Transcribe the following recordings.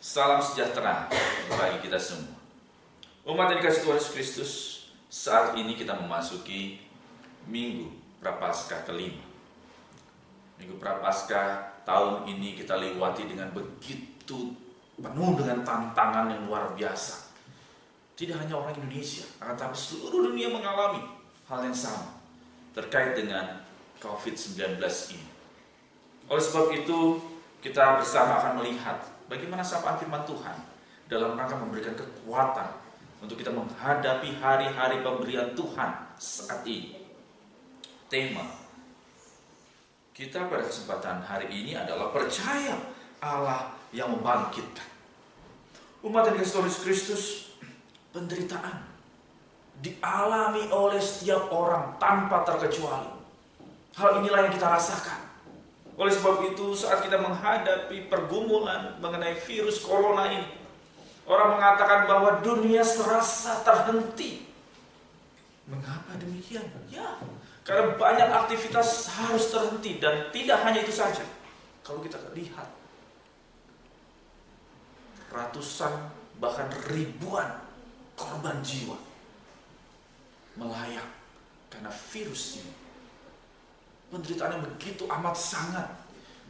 Salam sejahtera bagi kita semua. Umat yang dikasihi Tuhan Yesus Kristus, saat ini kita memasuki Minggu Prapaskah kelima. Minggu Prapaskah tahun ini kita lewati dengan begitu penuh dengan tantangan yang luar biasa. Tidak hanya orang Indonesia, akan tetapi seluruh dunia mengalami hal yang sama terkait dengan COVID-19 ini. Oleh sebab itu, kita bersama akan melihat bagaimana sapaan firman Tuhan dalam rangka memberikan kekuatan untuk kita menghadapi hari-hari pemberian Tuhan saat ini. Tema kita pada kesempatan hari ini adalah percaya Allah yang membangkitkan. Umat yang dikasihi Tuhan Yesus Kristus, penderitaan dialami oleh setiap orang tanpa terkecuali. Hal inilah yang kita rasakan. Oleh sebab itu, saat kita menghadapi pergumulan mengenai virus corona ini, orang mengatakan bahwa dunia serasa terhenti. Mengapa demikian? Ya, karena banyak aktivitas harus terhenti, dan tidak hanya itu saja. Kalau kita lihat, ratusan bahkan ribuan korban jiwa melayang karena virus ini. Penderitaan yang begitu amat sangat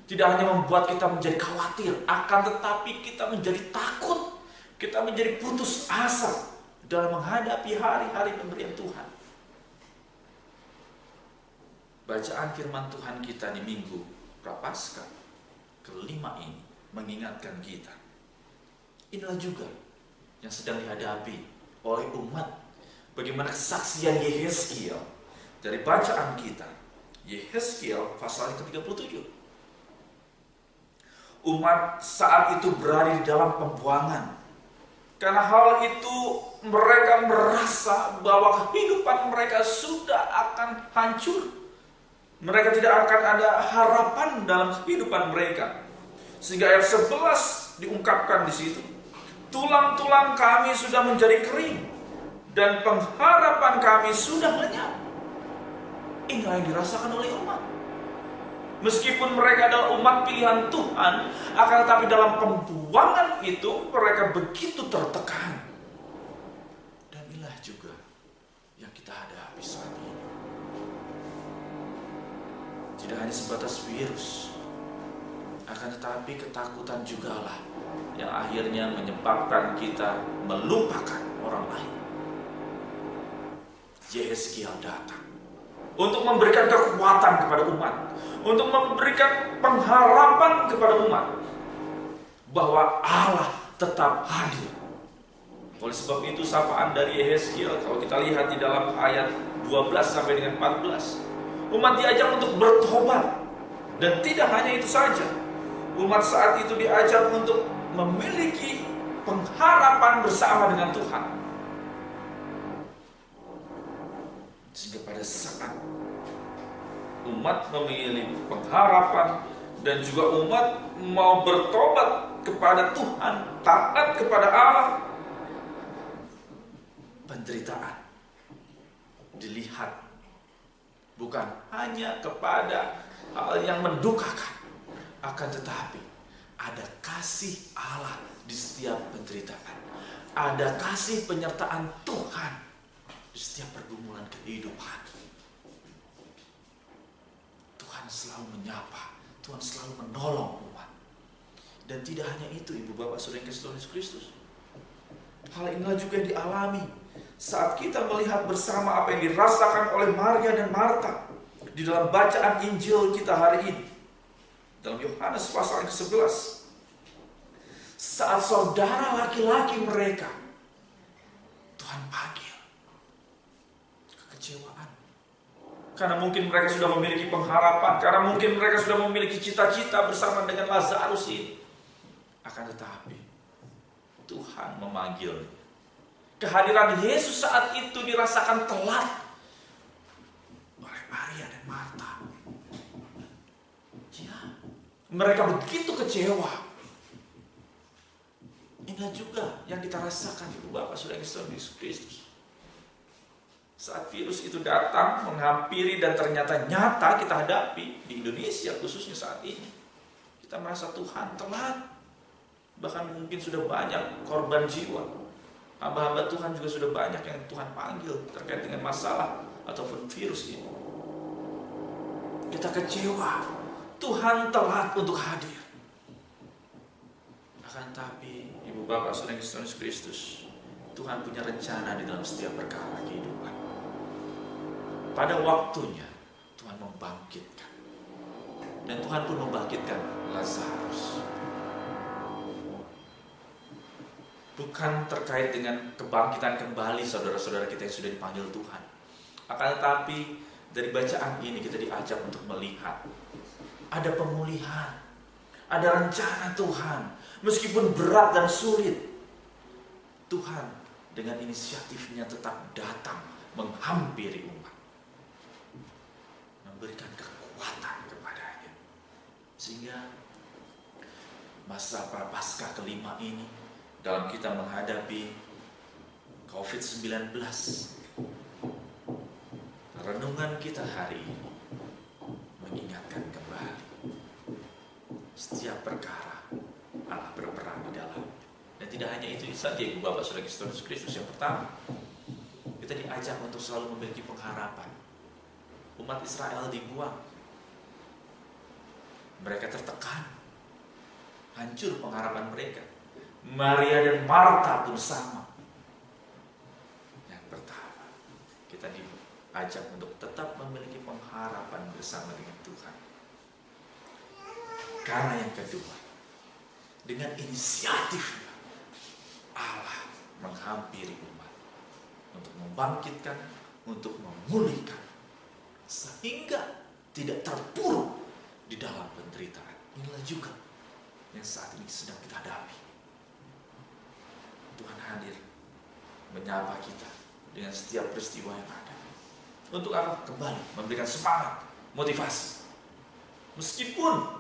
tidak hanya membuat kita menjadi khawatir, akan tetapi kita menjadi takut, kita menjadi putus asa dalam menghadapi hari-hari pemberian Tuhan. Bacaan firman Tuhan kita di Minggu Prapaskah kelima ini mengingatkan kita. Inilah juga yang sedang dihadapi oleh umat. Bagaimana kesaksian Yehezkiel dari bacaan kita. Yehezkiel pasal ke-37. Umat saat itu berada di dalam pembuangan. Karena hal itu mereka merasa bahwa kehidupan mereka sudah akan hancur. Mereka tidak akan ada harapan dalam kehidupan mereka. Sehingga ayat 11 diungkapkan di situ. Tulang-tulang kami sudah menjadi kering dan pengharapan kami sudah lenyap. Inilah yang dirasakan oleh umat. Meskipun mereka adalah umat pilihan Tuhan, akan tetapi dalam pembuangan itu mereka begitu tertekan. Dan inilah juga yang kita hadapi saat ini. Tidak hanya sebatas virus, akan tetapi ketakutan jugalah yang akhirnya menyebabkan kita melupakan orang lain. Yehezkiel datang untuk memberikan kekuatan kepada umat, untuk memberikan pengharapan kepada umat bahwa Allah tetap hadir. Oleh sebab itu sapaan dari Yehezkiel, kalau kita lihat di dalam ayat 12 sampai dengan 14, umat diajak untuk bertobat. Dan tidak hanya itu saja, umat saat itu diajak untuk memiliki pengharapan bersama dengan Tuhan. Sehingga pada saat umat memiliki pengharapan dan juga umat mau bertobat kepada Tuhan, taat kepada Allah, penderitaan dilihat bukan hanya kepada hal yang mendukakan, akan tetapi ada kasih Allah di setiap penderitaan, ada kasih penyertaan Tuhan di setiap pergumulan kehidupan. Tuhan selalu menyapa, Tuhan selalu menolong umat. Dan tidak hanya itu, Ibu Bapak Saudara yang dikasihi Tuhan Yesus Kristus, hal inilah juga yang dialami saat kita melihat bersama apa yang dirasakan oleh Maria dan Marta di dalam bacaan Injil kita hari ini. Dalam Yohanes pasal ke-11, saat saudara laki-laki mereka Tuhan panggil, kekecewaan. Karena mungkin mereka sudah memiliki pengharapan, karena mungkin mereka sudah memiliki cita-cita bersama dengan Lazarus ini. Akan tetapi Tuhan memanggil. Kehadiran Yesus saat itu dirasakan telat oleh Maria dan Marta. Ya, mereka begitu kecewa. Inilah juga yang kita rasakan, Ibu Bapak Saudara Yesus Kristus. Saat virus itu datang menghampiri dan ternyata nyata kita hadapi di Indonesia khususnya saat ini, kita merasa Tuhan telat. Bahkan mungkin sudah banyak korban jiwa. Hamba-hamba Tuhan juga sudah banyak yang Tuhan panggil terkait dengan masalah ataupun virus ini. Kita kecewa, Tuhan telat untuk hadir. Akan tapi Ibu Bapak Saudara Yesus Kristus, Tuhan punya rencana di dalam setiap perkara kehidupan. Pada waktunya Tuhan membangkitkan. Dan Tuhan pun membangkitkan Lazarus. Bukan terkait dengan kebangkitan kembali saudara-saudara kita yang sudah dipanggil Tuhan. Akan tetapi dari bacaan ini kita diajak untuk melihat ada pemulihan, ada rencana Tuhan. Meskipun berat dan sulit, Tuhan dengan inisiatifnya tetap datang menghampiri umat, memberikan kekuatan kepadanya. Sehingga masa prapaskah kelima ini, dalam kita menghadapi COVID-19, renungan kita hari ini mengingatkan kembali setiap perkara Allah berperan di dalam. Dan tidak hanya itu saja Ibu Bapak Saudara Yesus Kristus. Yang pertama, kita diajak untuk selalu memiliki pengharapan. Umat Israel dibuang, mereka tertekan, hancur pengharapan mereka. Maria dan Marta pun sama. Yang pertama, kita diajak untuk tetap memiliki pengharapan bersama dengan Tuhan. Karena yang kedua, dengan inisiatifnya Allah menghampiri umat untuk membangkitkan, untuk memulihkan, sehingga tidak terpuruk di dalam penderitaan. Inilah juga yang saat ini sedang kita hadapi. Tuhan hadir menyapa kita dengan setiap peristiwa yang ada. Untuk apa? Kembali memberikan semangat, motivasi. Meskipun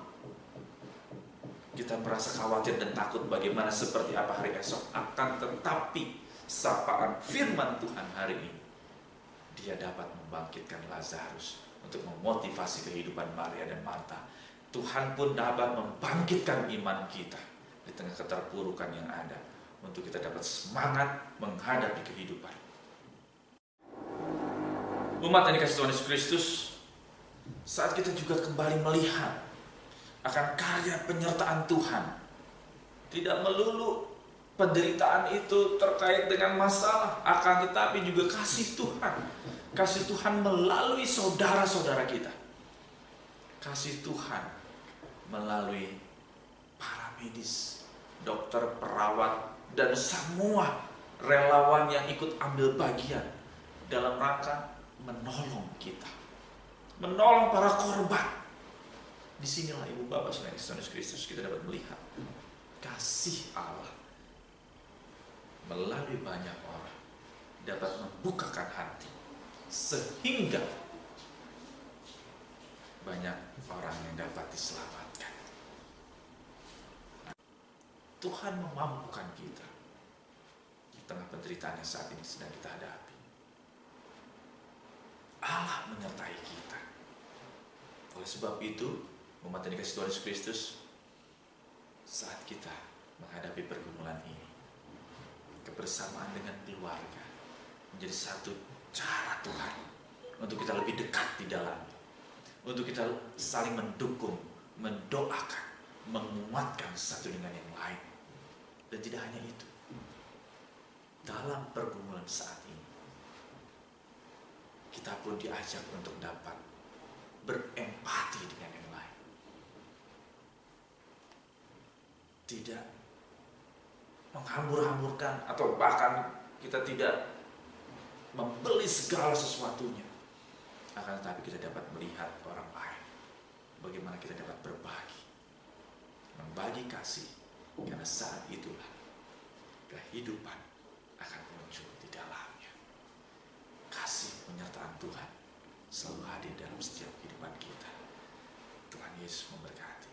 kita merasa khawatir dan takut bagaimana seperti apa hari esok, akan tetapi sapaan firman Tuhan hari ini, Dia dapat membangkitkan Lazarus untuk memotivasi kehidupan Maria dan Marta. Tuhan pun dapat membangkitkan iman kita di tengah keterpurukan yang ada, untuk kita dapat semangat menghadapi kehidupan. Umat yang dikasihi Tuhan Yesus Kristus, saat kita juga kembali melihat akan karya penyertaan Tuhan, tidak melulu penderitaan itu terkait dengan masalah, akan tetapi juga kasih Tuhan. Kasih Tuhan melalui saudara-saudara kita. Kasih Tuhan melalui para medis, dokter, perawat, dan semua relawan yang ikut ambil bagian dalam rangka menolong kita, menolong para korban. Disinilah Ibu Bapak Saudara Yesus Kristus, kita dapat melihat kasih Allah melalui banyak orang dapat membukakan hati, sehingga banyak orang yang dapat diselamatkan. Tuhan memampukan kita di tengah penderitaan yang saat ini sedang kita hadapi. Allah menyertai kita. Oleh sebab itu, umat yang dikasihi Tuhan Yesus Kristus, saat kita menghadapi pergumulan ini, kebersamaan dengan keluarga menjadi satu cara Tuhan untuk kita lebih dekat di dalamnya, untuk kita saling mendukung, mendoakan, menguatkan satu dengan yang lain. Dan tidak hanya itu, dalam pergumulan saat ini, kita pun diajak untuk dapat berempati dengan yang lain. Tidak menghambur-hamburkan, atau bahkan kita tidak membeli segala sesuatunya. Akan tetapi kita dapat melihat orang lain, bagaimana kita dapat berbagi, membagi kasih. Karena saat itulah kehidupan akan muncul di dalamnya. Kasih penyertaan Tuhan selalu hadir dalam setiap kehidupan kita. Tuhan Yesus memberkati.